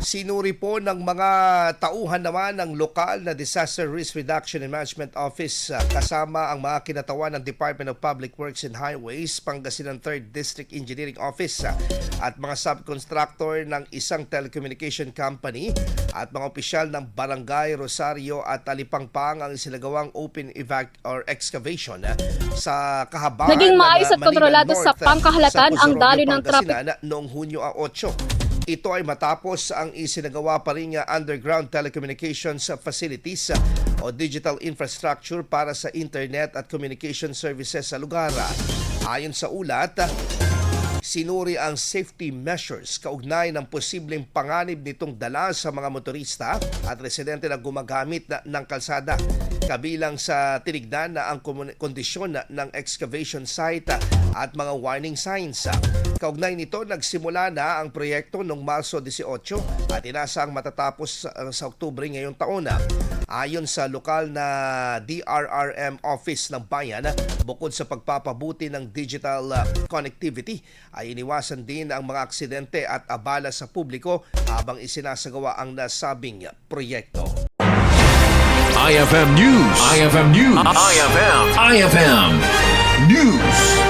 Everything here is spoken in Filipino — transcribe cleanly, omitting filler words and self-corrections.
Sinuri po ng mga tauhan naman ng lokal na Disaster Risk Reduction and Management Office kasama ang mga kinatawan ng Department of Public Works and Highways, Pangasinan 3rd District Engineering Office at mga subcontractor ng isang telecommunication company at mga opisyal ng Barangay Rosario at Talipangpang ang isinagawang open excavation sa kahabaan Naging maayos ng at Manila kontrolado sa North pangkahalatan sa ang Cozaron, daloy ng trapiko. Pangasinan noong Hunyo 8. Ito ay matapos ang isinagawa pa rin underground telecommunications facilities o digital infrastructure para sa internet at communication services sa lugar. Ayon sa ulat, sinuri ang safety measures kaugnay ng posibleng panganib nitong dala sa mga motorista at residente na gumagamit ng kalsada. Kabilang sa tinignan na ang kondisyon ng excavation site at mga warning signs. Kaugnay nito, nagsimula na ang proyekto noong Marso 18 at inaasang matatapos sa Oktubre ngayong taon. Ayon sa lokal na DRRM office ng bayan, bukod sa pagpapabuti ng digital connectivity, ay iniwasan din ang mga aksidente at abala sa publiko habang isinasagawa ang nasabing proyekto. IFM News. IFM News. IFM News.